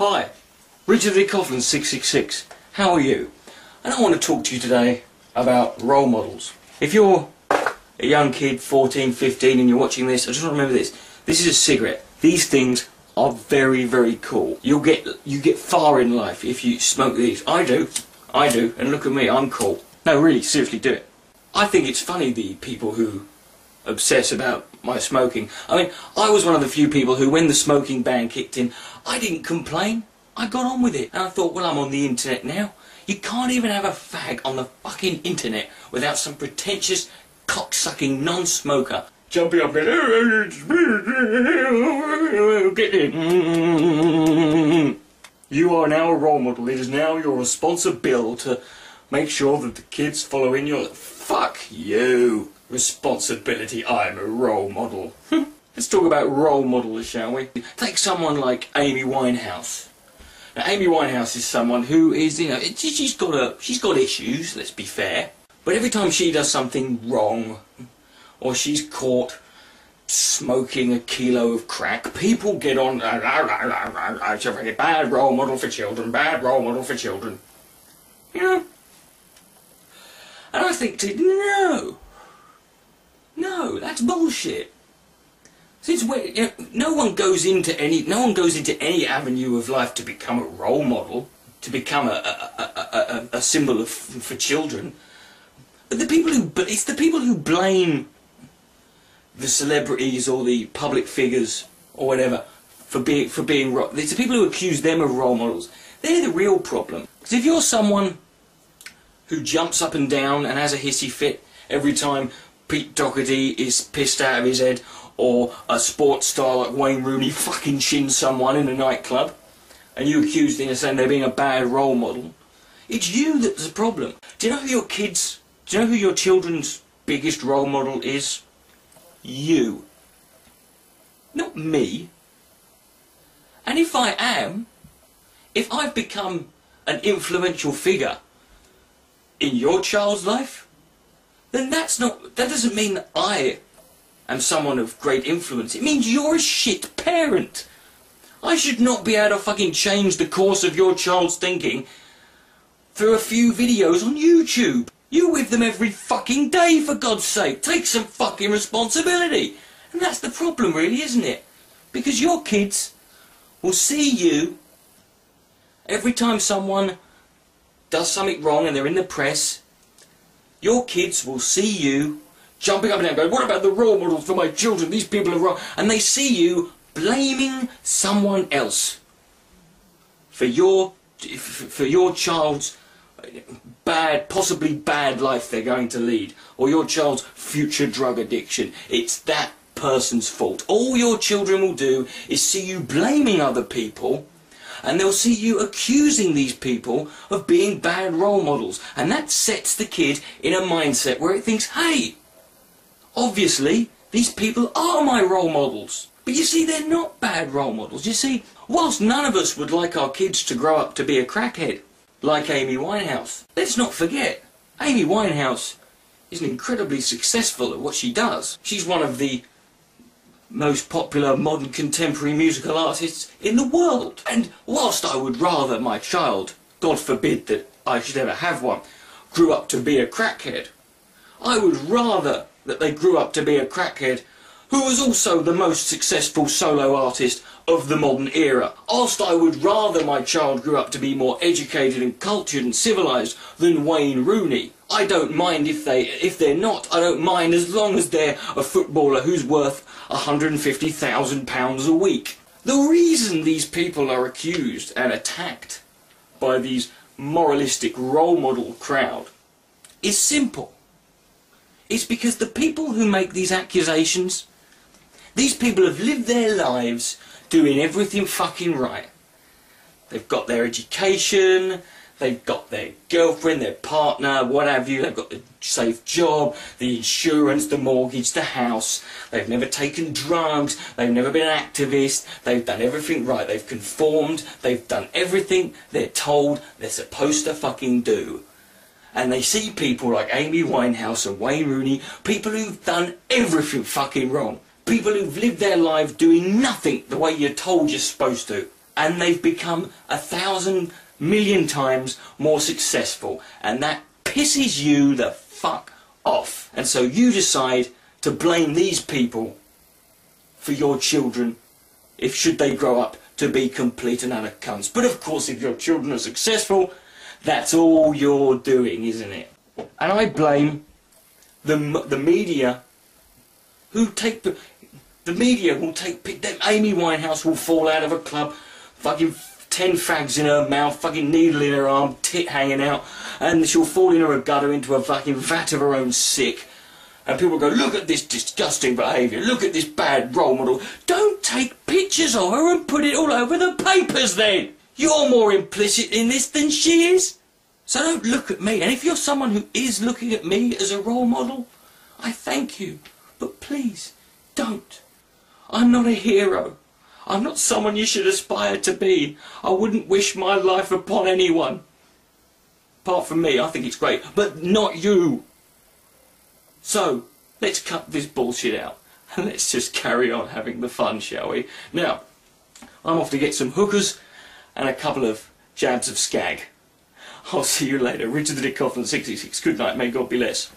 Hi, Richard the coughlan666. How are you? And I want to talk to you today about role models. If you're a young kid, 14, 15, and you're watching this, I just want to remember this. This is a cigarette. These things are very, very cool. You get far in life if you smoke these. I do, and look at me, I'm cool. No, really, seriously, do it. I think it's funny, the people who obsess about my smoking. I mean, I was one of the few people who, when the smoking ban kicked in, I didn't complain. I got on with it. And I thought, well, I'm on the internet now. You can't even have a fag on the fucking internet without some pretentious, cocksucking non-smoker jumping up and get in. You are now a role model. It is now your responsibility to make sure that the kids follow in your... Fuck you. Responsibility. I'm a role model. Let's talk about role models, shall we? Take someone like Amy Winehouse. Now, Amy Winehouse is someone who is, you know, she's got issues, let's be fair. But every time she does something wrong, or she's caught smoking a kilo of crack, people get on, it's a very bad role model for children, bad role model for children. You know? And I think, no, that's bullshit. Since when, you know, no one goes into any avenue of life to become a role model, to become a symbol for children. But it's the people who blame the celebrities or the public figures or whatever for being it's the people who accuse them of role models. They're the real problem. Because if you're someone who jumps up and down and has a hissy fit every time Pete Doherty is pissed out of his head, or a sports star like Wayne Rooney fucking shins someone in a nightclub, and you accuse them of saying they're being a bad role model, it's you that's the problem. Do you know who your children's biggest role model is? You. Not me. And if I've become an influential figure in your child's life, then that doesn't mean that I am someone of great influence. It means you're a shit parent. I should not be able to fucking change the course of your child's thinking through a few videos on YouTube. You with them every fucking day, for God's sake. Take some fucking responsibility. And that's the problem, really, isn't it? Because your kids will see you every time someone does something wrong and they're in the press. Your kids will see you jumping up and down going, what about the role models for my children? These people are wrong. And they see you blaming someone else for your child's possibly bad life they're going to lead, or your child's future drug addiction. It's that person's fault. All your children will do is see you blaming other people, and they'll see you accusing these people of being bad role models. And that sets the kid in a mindset where it thinks, hey, obviously, these people are my role models. But you see, they're not bad role models. You see, whilst none of us would like our kids to grow up to be a crackhead, like Amy Winehouse, let's not forget, Amy Winehouse is incredibly successful at what she does. She's one of the most popular modern contemporary musical artists in the world. And whilst I would rather my child, God forbid that I should ever have one, grew up to be a crackhead, I would rather that they grew up to be a crackhead who was also the most successful solo artist of the modern era. Whilst I would rather my child grew up to be more educated and cultured and civilised than Wayne Rooney. I don't mind if they're not. I don't mind as long as they're a footballer who's worth £150,000 a week. The reason these people are accused and attacked by these moralistic role model crowd is simple. It's because the people who make these accusations, these people have lived their lives doing everything fucking right. They've got their education, they've got their girlfriend, their partner, what have you, they've got the safe job, the insurance, the mortgage, the house, they've never taken drugs, they've never been an activist, they've done everything right, they've conformed, they've done everything they're told they're supposed to fucking do. And they see people like Amy Winehouse and Wayne Rooney, people who've done everything fucking wrong. People who've lived their life doing nothing the way you're told you're supposed to. and they've become 1,000 million times more successful, and that pisses you the fuck off. And so you decide to blame these people for your children, if should they grow up to be complete and utter cunts. But of course, if your children are successful, that's all you're doing, isn't it? And I blame the media, who take the media will take them. Amy Winehouse will fall out of a club, fucking 10 fags in her mouth, fucking needle in her arm, tit hanging out, and she'll fall into a gutter into a fucking vat of her own sick. And people go, look at this disgusting behaviour, look at this bad role model. Don't take pictures of her and put it all over the papers then. You're more implicit in this than she is. So don't look at me. And if you're someone who is looking at me as a role model, I thank you. But please, don't. I'm not a hero. I'm not someone you should aspire to be. I wouldn't wish my life upon anyone. Apart from me, I think it's great. But not you. So, let's cut this bullshit out. And let's just carry on having the fun, shall we? Now, I'm off to get some hookers and a couple of jabs of skag. I'll see you later. Richard the coughlan666. Good night. May God bless.